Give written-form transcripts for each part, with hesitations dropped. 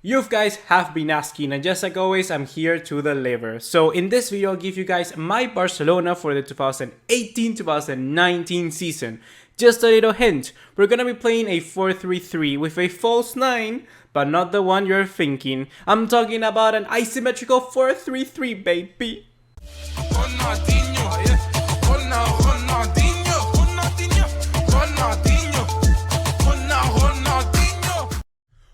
You guys have been asking, and just like always, I'm here to deliver. So in this video, I'll give you guys my Barcelona for the 2018-2019 season. Just a little hint, we're gonna be playing a 4-3-3 with a false 9, but not the one you're thinking. I'm talking about an asymmetrical 4-3-3, baby.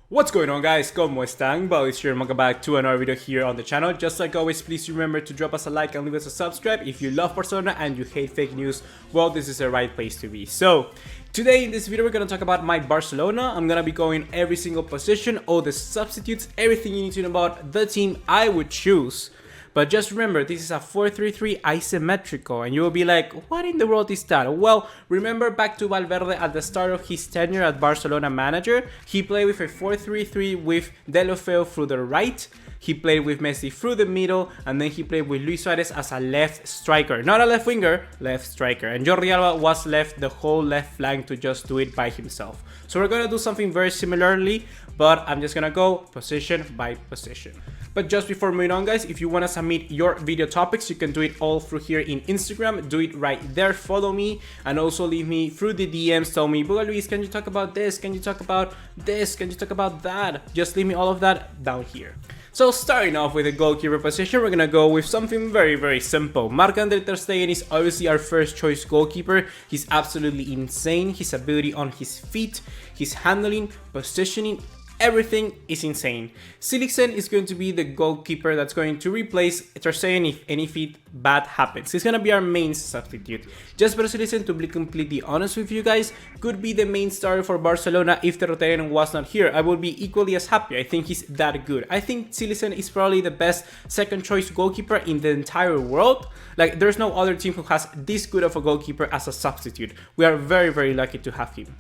What's going on, guys? ¿Cómo están? BugaLuis here and welcome back to another video here on the channel. Just like always, please remember to drop us a like and leave us a subscribe. If you love Barcelona and you hate fake news, well, this is the right place to be. So today in this video, we're going to talk about my Barcelona. I'm going to be going every single position, all the substitutes, everything you need to know about the team I would choose. But just remember, this is a 4-3-3 asymmetrical, and you will be like, what in the world is that? Well, remember back to Valverde at the start of his tenure at Barcelona manager, he played with a 4-3-3 with Deulofeu through the right, he played with Messi through the middle, and then he played with Luis Suarez as a left striker. Not a left winger, left striker. And Jordi Alba was left the whole left flank to just do it by himself. So we're going to do something very similarly, but I'm just going to go position by position. But just before moving on, guys, if you want to submit your video topics, you can do it all through here in Instagram. Do it right there, follow me, and also leave me through the DMs. Tell me, BugaLuis, can you talk about this? Can you talk about this? Can you talk about that? Just leave me all of that down here. So starting off with the goalkeeper position, we're gonna go with something very simple. Marc-Andre ter Stegen is obviously our first choice goalkeeper. He's absolutely insane. His ability on his feet, his handling, positioning, everything is insane. Siliksen is going to be the goalkeeper that's going to replace ter Stegen if anything bad happens. He's going to be our main substitute. Jesper Siliksen, to be completely honest with you guys, could be the main starter for Barcelona if ter Stegen was not here. I would be equally as happy. I think he's that good. I think Siliksen is probably the best second choice goalkeeper in the entire world. Like, there's no other team who has this good of a goalkeeper as a substitute. We are very lucky to have him.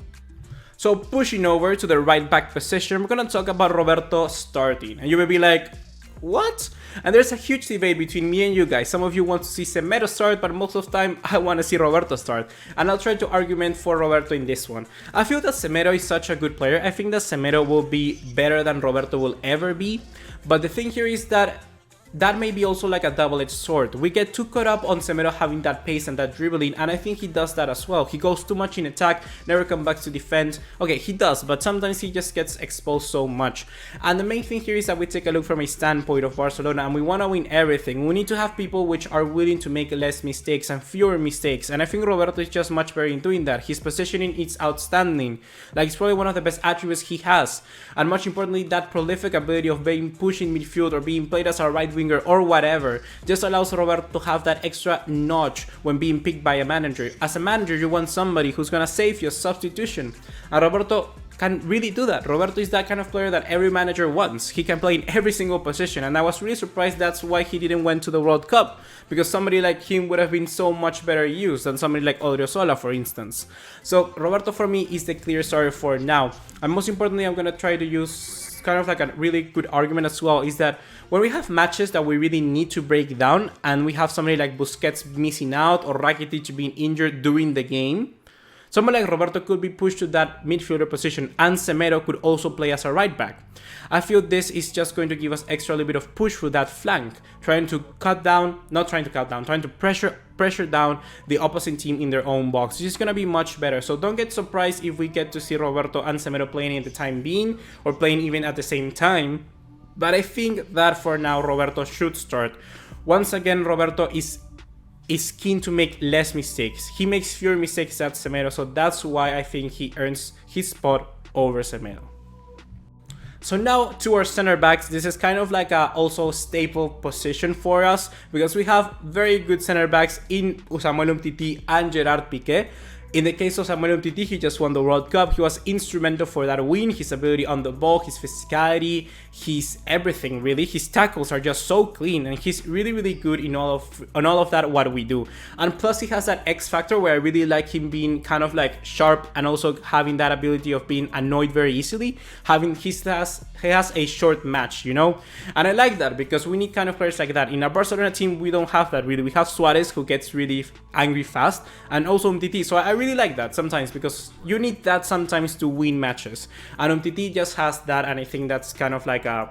So pushing over to the right back position, we're going to talk about Roberto starting. And you may be like, what? And there's a huge debate between me and you guys. Some of you want to see Semedo start, but most of the time I want to see Roberto start. And I'll try to argument for Roberto in this one. I feel that Semedo is such a good player. I think that Semedo will be better than Roberto will ever be. But the thing here is that may be also like a double-edged sword. We get too caught up on Semedo having that pace and that dribbling, and I think he does that as well. He goes too much in attack, never comes back to defend. Okay, he does, but sometimes he just gets exposed so much. And the main thing here is that we take a look from a standpoint of Barcelona, and we want to win everything. We need to have people which are willing to make less mistakes and fewer mistakes, and I think Roberto is just much better in doing that. His positioning is outstanding. Like, it's probably one of the best attributes he has. And much importantly, that prolific ability of being pushed in midfield or being played as a right winger or whatever just allows Roberto to have that extra notch when being picked by a manager. As a manager, you want somebody who's gonna save your substitution, and Roberto can really do that. Roberto is that kind of player that every manager wants. He can play in every single position, and I was really surprised that's why he didn't went to the World Cup, because somebody like him would have been so much better used than somebody like Odriozola, for instance. So Roberto for me is the clear starter for now, and most importantly, I'm gonna try to use kind of like a really good argument as well, is that when we have matches that we really need to break down and we have somebody like Busquets missing out or Rakitic being injured during the game, someone like Roberto could be pushed to that midfielder position, and Semedo could also play as a right back. I feel this is just going to give us extra little bit of push through that flank, trying to pressure down the opposite team in their own box. It's just gonna be much better. So don't get surprised if we get to see Roberto and Semedo playing at the time being, or playing even at the same time. But I think that for now Roberto should start. Once again, Roberto is keen to make less mistakes. He makes fewer mistakes than Semedo, so that's why I think he earns his spot over Semedo. So now to our center backs. This is kind of like a also staple position for us, because we have very good center backs in Samuel Umtiti and Gerard Piqué. In the case of Samuel Umtiti, he just won the World Cup. He was instrumental for that win. His ability on the ball, his physicality, his everything really. His tackles are just so clean, and he's really good in all of that what we do. And plus he has that X factor where I really like him being kind of like sharp, and also having that ability of being annoyed very easily. He has a short match, you know, and I like that because we need kind of players like that. In our Barcelona team, we don't have that really. We have Suarez, who gets really angry fast, and also Umtiti. So I really really like that sometimes, because you need that sometimes to win matches. And Umtiti just has that, and I think that's kind of like a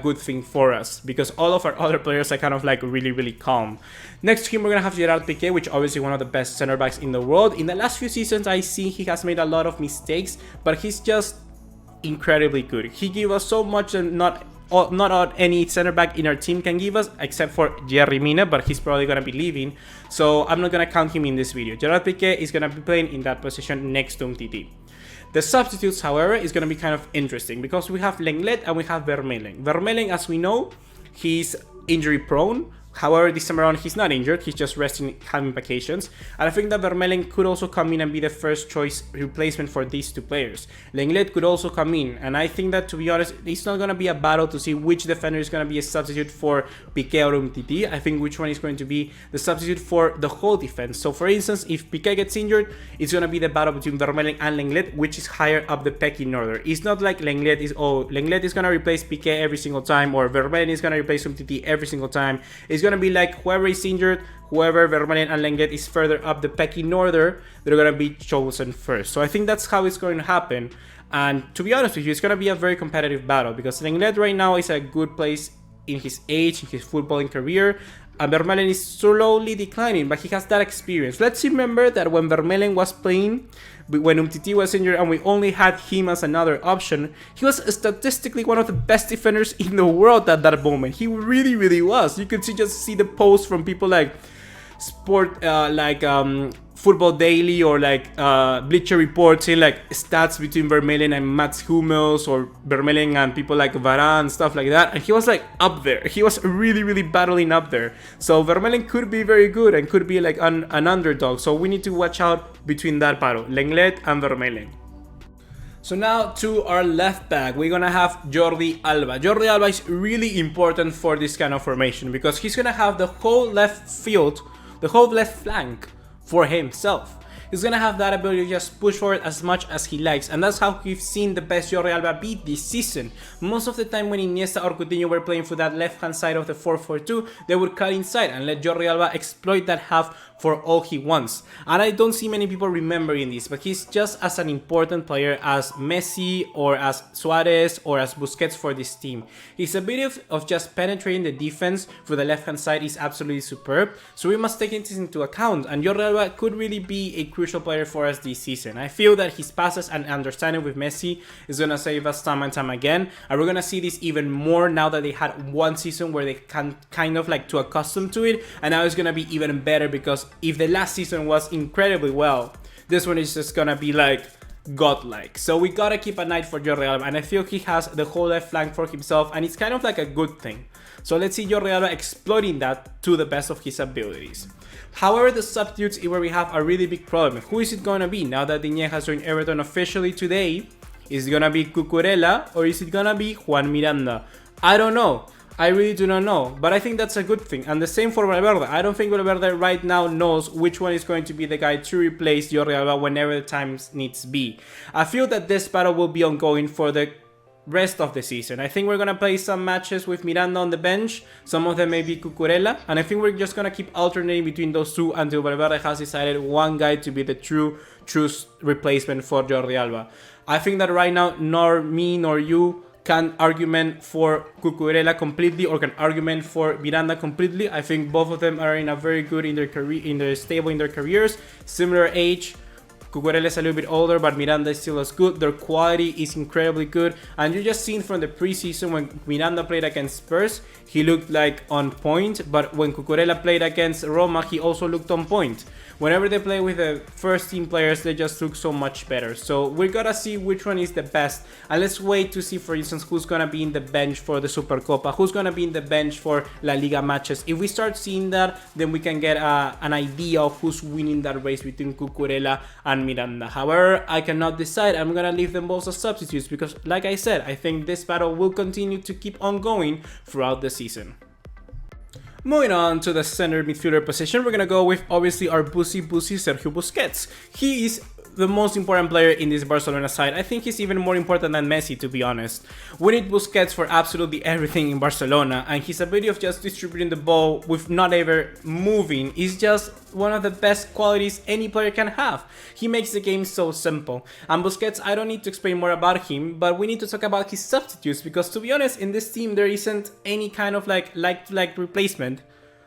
good thing for us, because all of our other players are kind of like really calm. Next to him, we're gonna have Gerard Piqué, which obviously one of the best center backs in the world. In the last few seasons, I see he has made a lot of mistakes, but he's just incredibly good. He gave us so much, and not any center back in our team can give us, except for Jerry Mina, but he's probably gonna be leaving, so I'm not gonna count him in this video. Gerard Piqué is gonna be playing in that position next to Umtiti. The substitutes, however, is going to be kind of interesting, because we have Lenglet and we have Vermeulen. Vermeulen, as we know, he's injury prone. However, this time around, he's not injured. He's just resting, having vacations. And I think that Vermeulen could also come in and be the first choice replacement for these two players. Lenglet could also come in. And I think that, to be honest, it's not going to be a battle to see which defender is going to be a substitute for Piqué or Umtiti. I think which one is going to be the substitute for the whole defense. So, for instance, if Piqué gets injured, it's going to be the battle between Vermeulen and Lenglet, which is higher up the pecking order. It's not like Lenglet is going to replace Piqué every single time, or Vermeulen is going to replace Umtiti every single time. It's going to be like whoever is injured, whoever Vermeulen and Lenglet is further up the pecking order, they're going to be chosen first. So I think that's how it's going to happen. And to be honest with you, it's going to be a very competitive battle, because Lenglet right now is a good place in his age, in his footballing career. And Vermeulen is slowly declining, but he has that experience. Let's remember that when Vermeulen was playing, when Umtiti was injured and we only had him as another option, he was statistically one of the best defenders in the world at that moment. He really was. You could just see the posts from people like Football Daily or like Bleacher Report saying like stats between Vermeulen and Mats Hummels, or Vermeulen and people like Varane, stuff like that, and he was like up there. He was really battling up there. So Vermeulen could be very good and could be like an underdog, so we need to watch out between that battle, Lenglet and Vermeulen. So now to our left back, we're gonna have Jordi Alba. Jordi Alba is really important for this kind of formation, because he's gonna have the whole left field, the whole left flank for himself. He's gonna have that ability to just push forward as much as he likes, and that's how we've seen the best Jordi Alba be this season. Most of the time when Iniesta or Coutinho were playing for that left hand side of the 4-4-2, they would cut inside and let Jordi Alba exploit that half for all he wants. And I don't see many people remembering this, but he's just as an important player as Messi or as Suarez or as Busquets for this team. His ability of just penetrating the defense for the left hand side is absolutely superb, so we must take this into account, and Jordi Alba could really be a crucial player for us this season. I feel that his passes and understanding with Messi is gonna save us time and time again, and we're gonna see this even more now that they had one season where they can kind of like too accustomed to it, and now it's gonna be even better, because if the last season was incredibly well, this one is just gonna be like godlike. So we gotta keep an eye for Jordi Alba, and I feel he has the whole left flank for himself, and it's kind of like a good thing. So let's see Jordi Alba exploiting that to the best of his abilities. However, the substitutes is where we have a really big problem. Who is it gonna be now that Digne has joined Everton officially today? Is it gonna be Cucurella or is it gonna be Juan Miranda? I don't know. I really do not know, but I think that's a good thing. And the same for Valverde. I don't think Valverde right now knows which one is going to be the guy to replace Jordi Alba whenever the time needs be. I feel that this battle will be ongoing for the rest of the season. I think we're gonna play some matches with Miranda on the bench, some of them may be Cucurella, and I think we're just gonna keep alternating between those two until Valverde has decided one guy to be the true replacement for Jordi Alba. I think that right now, nor me nor you can argument for Cucurella completely or can argument for Miranda completely. I think both of them are in a very good in their career, stable in their careers, similar age. Cucurella is a little bit older, but Miranda is still as good. Their quality is incredibly good, and you just seen from the preseason when Miranda played against Spurs, he looked like on point, but when Cucurella played against Roma, he also looked on point. Whenever they play with the first team players, they just look so much better. So we're gonna see which one is the best, and let's wait to see, for instance, who's gonna be in the bench for the Supercopa, who's gonna be in the bench for La Liga matches. If we start seeing that, then we can get an idea of who's winning that race between Cucurella and Miranda. However, I cannot decide. I'm gonna leave them both as substitutes because, like I said, I think this battle will continue to keep on going throughout the season. Moving on to the center midfielder position, we're gonna go with obviously our Bussy Sergio Busquets. He is the most important player in this Barcelona side. I think he's even more important than Messi, to be honest. We need Busquets for absolutely everything in Barcelona, and his ability of just distributing the ball with not ever moving is just one of the best qualities any player can have. He makes the game so simple. And Busquets, I don't need to explain more about him, but we need to talk about his substitutes, because to be honest, in this team there isn't any kind of like replacement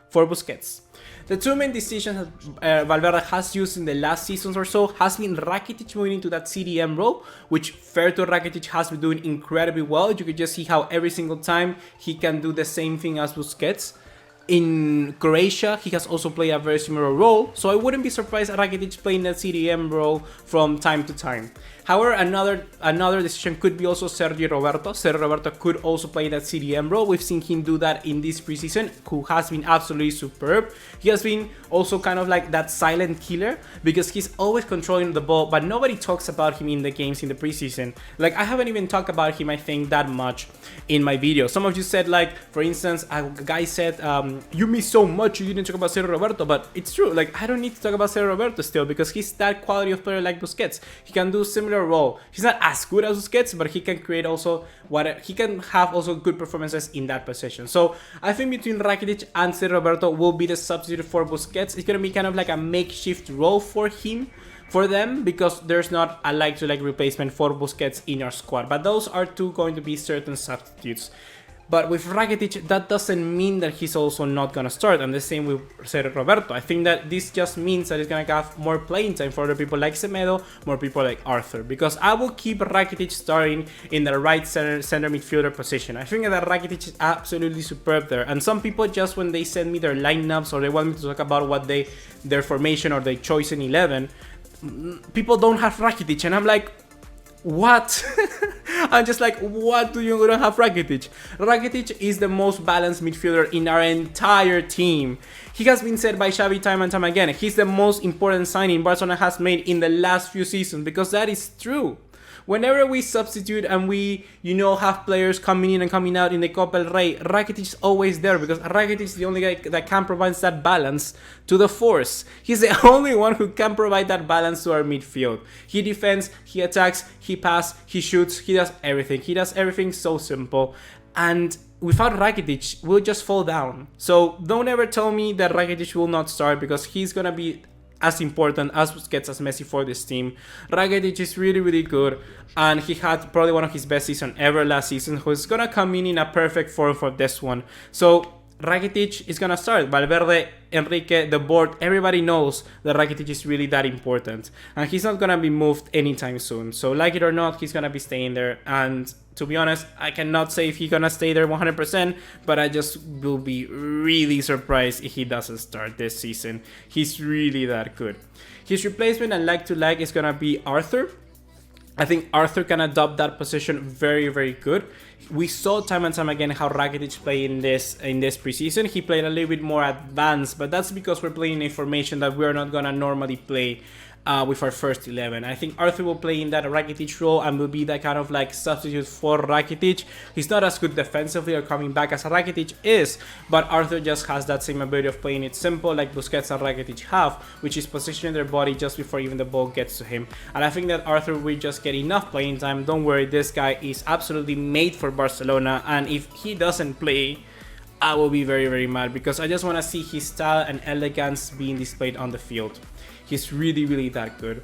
for Busquets. The two main decisions that Valverde has used in the last seasons or so has been Rakitic moving into that CDM role, which fair to Rakitic has been doing incredibly well. You can just see how every single time he can do the same thing as Busquets. In Croatia, he has also played a very similar role, so I wouldn't be surprised at Rakitic playing that CDM role from time to time. However, another decision could be also Sergio Roberto. Sergio Roberto could also play that CDM role. We've seen him do that in this preseason, who has been absolutely superb. He has been also kind of like that silent killer, because he's always controlling the ball, but nobody talks about him in the games in the preseason. Like, I haven't even talked about him, I think, that much in my video. Some of you said, like, for instance, a guy said, you miss so much, you didn't talk about Sergio Roberto, but it's true. Like, I don't need to talk about Sergio Roberto still, because he's that quality of player like Busquets. He can do similar role. He's not as good as Busquets, but he can create also he can have also good performances in that position. So I think between Rakitic and Sergio Roberto will be the substitute for Busquets. It's gonna be kind of like a makeshift role for them, because there's not a like-to-like replacement for Busquets in your squad. But those are two going to be certain substitutes. But with Rakitic, that doesn't mean that he's also not gonna start, and the same with Sergio Roberto. I think that this just means that he's gonna have more playing time for other people like Semedo, more people like Arthur, because I will keep Rakitic starting in the right center midfielder position. I think that Rakitic is absolutely superb there, and some people just when they send me their lineups or they want me to talk about what their formation or their choice in 11, people don't have Rakitic, and I'm like, what? I'm just like, what do you don't have Rakitic? Rakitic is the most balanced midfielder in our entire team. He has been said by Xavi time and time again, he's the most important signing Barcelona has made in the last few seasons, because that is true. Whenever we substitute and we, have players coming in and coming out in the Copa del Rey, Rakitic is always there, because Rakitic is the only guy that can provide that balance to the force. He's the only one who can provide that balance to our midfield. He defends, he attacks, he passes, he shoots, he does everything. He does everything so simple. And without Rakitic, we'll just fall down. So don't ever tell me that Rakitic will not start, because he's gonna be as important as Busquets, as Messi for this team. Rakitic is really, really good, and he had probably one of his best seasons ever last season, who's gonna come in a perfect form for this one. So Rakitic is gonna start. Valverde, Enrique, the board, everybody knows that Rakitic is really that important, and he's not gonna be moved anytime soon. So like it or not, he's gonna be staying there, and to be honest, I cannot say if he's gonna stay there 100%, but I just will be really surprised if he doesn't start this season. He's really that good. His replacement and like-to-like is gonna be Arthur. I think Arthur can adopt that position very, very good. We saw time and time again how Rakitic played in this preseason. He played a little bit more advanced, but that's because we're playing a formation that we're not gonna normally play with our first 11. I think Arthur will play in that Rakitic role and will be that kind of like substitute for Rakitic. He's not as good defensively or coming back as Rakitic is, but Arthur just has that same ability of playing it simple like Busquets and Rakitic have, which is positioning their body just before even the ball gets to him. And I think that Arthur will just get enough playing time. Don't worry, this guy is absolutely made for Barcelona, and if he doesn't play, I will be very, very mad, because I just want to see his style and elegance being displayed on the field. He's really, really that good.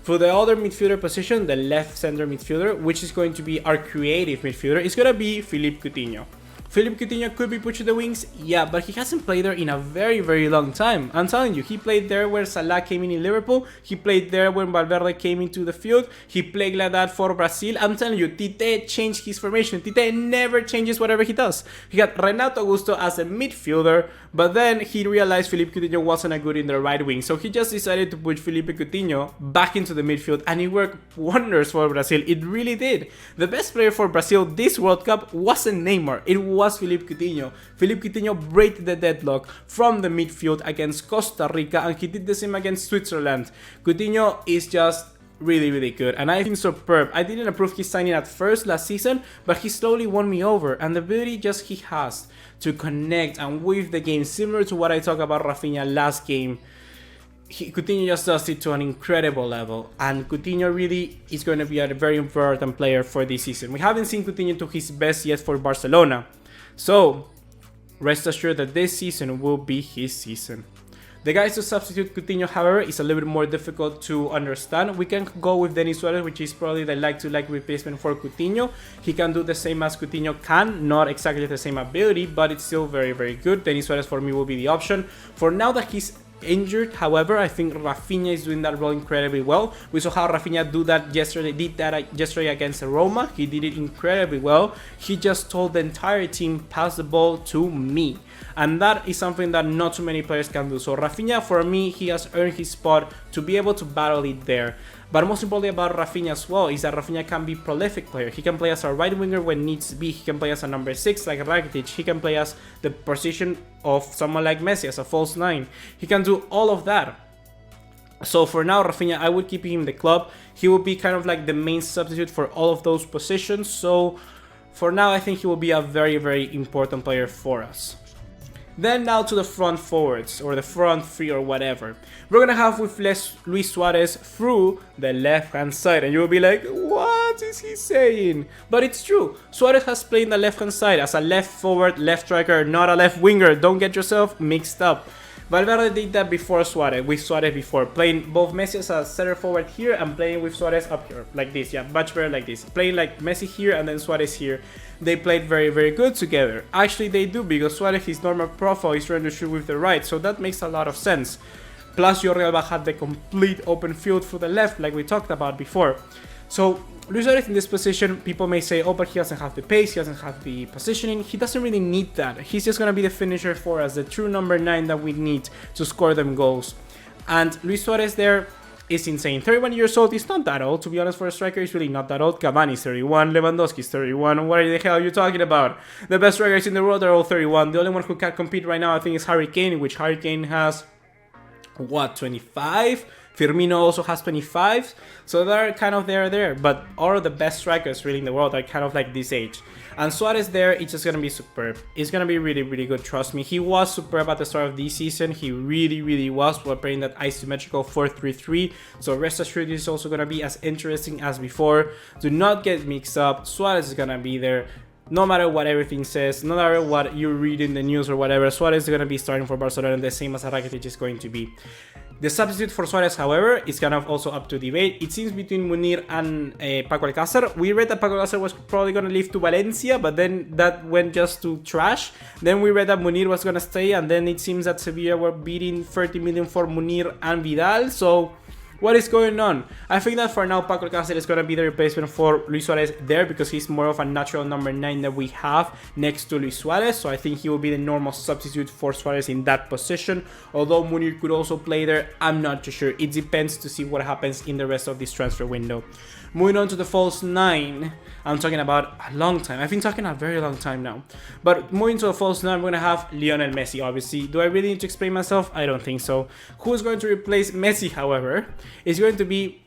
For the other midfielder position, the left center midfielder, which is going to be our creative midfielder, is going to be Philippe Coutinho. Philippe Coutinho could be pushed to the wings, yeah, but he hasn't played there in a very, very long time. I'm telling you, he played there where Salah came in Liverpool, he played there when Valverde came into the field, he played like that for Brazil. I'm telling you, Tite changed his formation. Tite never changes whatever he does. He had Renato Augusto as a midfielder, but then he realized Philippe Coutinho wasn't a good in the right wing, so he just decided to put Philippe Coutinho back into the midfield, and it worked wonders for Brazil. It really did. The best player for Brazil this World Cup wasn't Neymar, it was Philippe Coutinho. Philippe Coutinho broke the deadlock from the midfield against Costa Rica, and he did the same against Switzerland. Coutinho is just really, really good, and I think superb. I didn't approve his signing at first last season, but he slowly won me over, and the ability just he has to connect and weave the game, similar to what I talked about Rafinha last game, Coutinho just does it to an incredible level, and Coutinho really is going to be a very important player for this season. We haven't seen Coutinho to his best yet for Barcelona, so rest assured that this season will be his season. The guys to substitute Coutinho, however, is a little bit more difficult to understand. We can go with Denis Suarez, which is probably the like-to-like replacement for Coutinho. He can do the same as Coutinho can, not exactly the same ability, but it's still very, very good. Denis Suarez for me will be the option. For now that he's injured, however, I think Rafinha is doing that role incredibly well. We saw how Rafinha did that yesterday against Roma. He did it incredibly well. He just told the entire team, pass the ball to me. And that is something that not too many players can do. So Rafinha, for me, he has earned his spot to be able to battle it there. But most importantly about Rafinha as well is that Rafinha can be a prolific player. He can play as a right winger when needs to be. He can play as a number 6 like Rakitic. He can play as the position of someone like Messi, as a false 9. He can do all of that. So for now, Rafinha, I would keep him in the club. He will be kind of like the main substitute for all of those positions. So for now, I think he will be a very, very important player for us. Then now to the front forwards, or the front three, or whatever. We're gonna have with Luis Suarez through the left hand side, and you'll be like, what is he saying? But it's true. Suarez has played the left hand side as a left forward, left striker, not a left winger. Don't get yourself mixed up. Valverde did that before Suarez, with Suarez before, playing both Messi as a center forward here and playing with Suarez up here, like this, yeah, much better like this. Playing like Messi here and then Suarez here. They played very, very good together. Actually, they do, because Suarez, his normal profile is trying to shoot with the right, so that makes a lot of sense. Plus, Jordi Alba had the complete open field for the left, like we talked about before. So, Luis Suarez in this position, people may say, oh, but he doesn't have the pace, he doesn't have the positioning. He doesn't really need that. He's just going to be the finisher for us, the true number 9 that we need to score them goals. And Luis Suarez there is insane. 31 years old, he's not that old. To be honest, for a striker, he's really not that old. Cavani's 31, Lewandowski's 31. What the hell are you talking about? The best strikers in the world are all 31. The only one who can compete right now, I think, is Harry Kane, which Harry Kane has, what, 25? Firmino also has 25, so they're kind of there, but all of the best strikers really in the world are kind of like this age. And Suarez there, it's just going to be superb. It's going to be really, really good, trust me. He was superb at the start of this season. He really, really was, while playing that isometrical 4-3-3. So rest assured, this is also going to be as interesting as before. Do not get mixed up. Suarez is going to be there. No matter what everything says, no matter what you read in the news or whatever, Suarez is going to be starting for Barcelona, the same as Rakitic is going to be. The substitute for Suarez, however, is kind of also up to debate. It seems between Munir and Paco Alcácer. We read that Paco Alcácer was probably going to leave to Valencia, but then that went just to trash. Then we read that Munir was going to stay, and then it seems that Sevilla were bidding 30 million for Munir and Vidal. So what is going on? I think that for now, Paco Alcácer is going to be the replacement for Luis Suarez there, because he's more of a natural number 9 that we have next to Luis Suarez. So I think he will be the normal substitute for Suarez in that position. Although Munir could also play there, I'm not too sure. It depends to see what happens in the rest of this transfer window. Moving on to the false 9. I'm talking about a long time. I've been talking a very long time now. But moving to the false 9, we're going to have Lionel Messi, obviously. Do I really need to explain myself? I don't think so. Who is going to replace Messi, however, is going to be...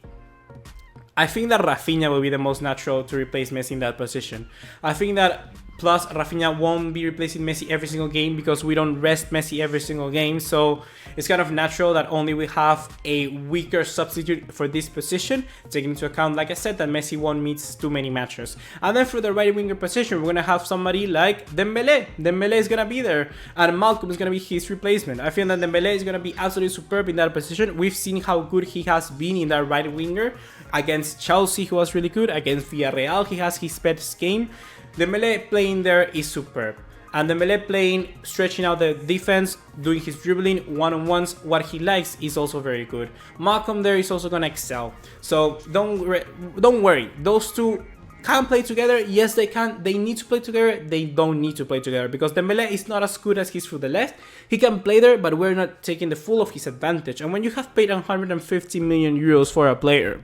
I think that Rafinha will be the most natural to replace Messi in that position. I think that... Plus, Rafinha won't be replacing Messi every single game, because we don't rest Messi every single game. So it's kind of natural that only we have a weaker substitute for this position, taking into account, like I said, that Messi won't miss too many matches. And then for the right winger position, we're going to have somebody like Dembélé. Dembélé is going to be there, and Malcolm is going to be his replacement. I feel that Dembélé is going to be absolutely superb in that position. We've seen how good he has been in that right winger. Against Chelsea, he was really good. Against Villarreal, he has his best game. Dembélé playing there is superb. And Dembélé playing, stretching out the defense, doing his dribbling, one-on-ones, what he likes is also very good. Malcolm there is also going to excel. So don't worry. Those two can play together. Yes, they can. They need to play together. They don't need to play together, because Dembélé is not as good as he's through the left. He can play there, but we're not taking the full of his advantage. And when you have paid 150 million euros for a player,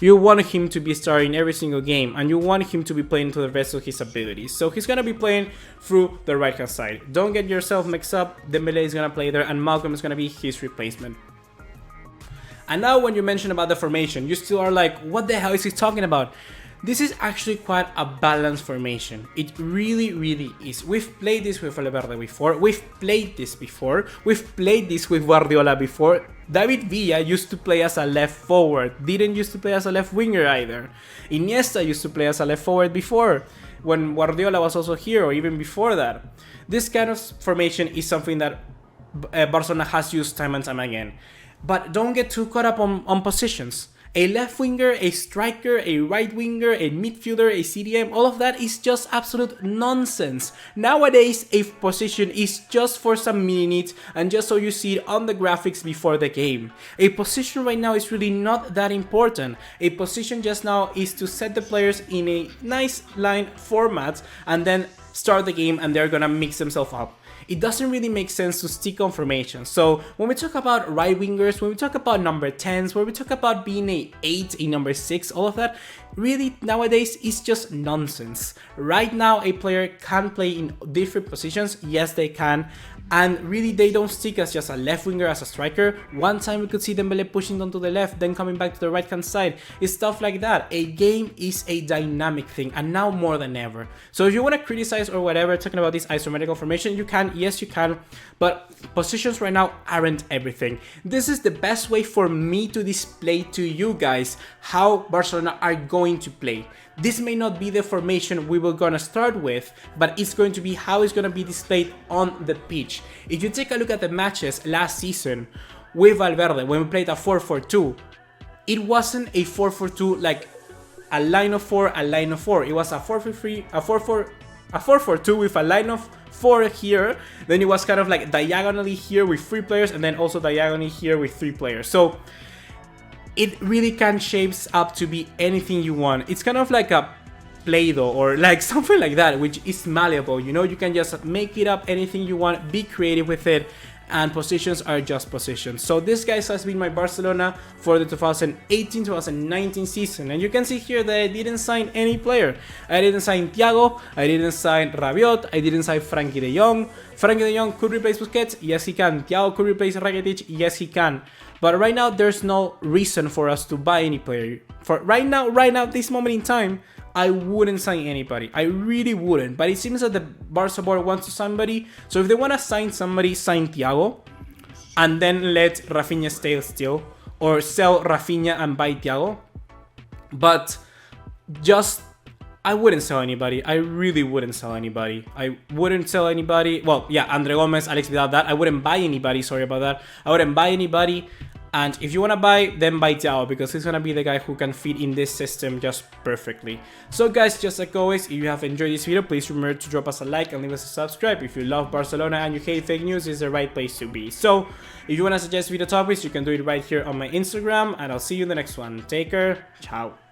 you want him to be starting every single game, and you want him to be playing to the rest of his abilities. So he's going to be playing through the right hand side. Don't get yourself mixed up. Dembélé is going to play there, and Malcolm is going to be his replacement. And now when you mention about the formation, you still are like, what the hell is he talking about? This is actually quite a balanced formation. It really, really is. We've played this with Valverde before. We've played this before. We've played this with Guardiola before. David Villa used to play as a left forward, didn't used to play as a left winger either. Iniesta used to play as a left forward before, when Guardiola was also here, or even before that. This kind of formation is something that Barcelona has used time and time again. But don't get too caught up on positions. A left winger, a striker, a right winger, a midfielder, a CDM, all of that is just absolute nonsense. Nowadays, a position is just for some minutes and just so you see it on the graphics before the game. A position right now is really not that important. A position just now is to set the players in a nice line format and then start the game, and they're gonna mix themselves up. It doesn't really make sense to stick on formations. So when we talk about right wingers, when we talk about number 10s, when we talk about being a 8, a number 6, all of that, really nowadays is just nonsense. Right now a player can play in different positions, yes they can, and really they don't stick as just a left winger, as a striker. One time we could see Dembele pushing onto the left, then coming back to the right hand side. It's stuff like that. A game is a dynamic thing, and now more than ever. So if you want to criticize or whatever talking about this isometrical formation, you can, yes you can, but positions right now aren't everything. This is the best way for me to display to you guys how Barcelona are going to play. This may not be the formation we were gonna start with, but it's going to be how it's gonna be displayed on the pitch. If you take a look at the matches last season with Valverde, when we played a 4-4-2, it wasn't a 4-4-2 like a line of 4, a line of 4. It was a 4-3-3, a 4-4-2 with a line of 4 here. Then it was kind of like diagonally here with 3 players, and then also diagonally here with 3 players. So it really can shapes up to be anything you want. It's kind of like a Play-Doh or like something like that, which is malleable. You know, you can just make it up anything you want, be creative with it, and positions are just positions. So this, guys, has been my Barcelona for the 2018-2019 season. And you can see here that I didn't sign any player. I didn't sign Thiago, I didn't sign Rabiot, I didn't sign Frankie de Jong. Frankie de Jong could replace Busquets, yes he can. Thiago could replace Rakitic, yes he can. But right now, there's no reason for us to buy any player. For right now, this moment in time, I wouldn't sign anybody. I really wouldn't. But it seems that the Barca board wants to sign somebody. So if they want to sign somebody, sign Thiago. And then let Rafinha stay still. Or sell Rafinha and buy Thiago. But just, I wouldn't sell anybody. I really wouldn't sell anybody. I wouldn't sell anybody. Well, yeah, Andre Gomez, Alex Vidal, that. I wouldn't buy anybody. Sorry about that. I wouldn't buy anybody. And if you want to buy, then buy Thiago, because he's going to be the guy who can fit in this system just perfectly. So guys, just like always, if you have enjoyed this video, please remember to drop us a like and leave us a subscribe. If you love Barcelona and you hate fake news, this is the right place to be. So if you want to suggest video topics, you can do it right here on my Instagram, and I'll see you in the next one. Take care. Ciao.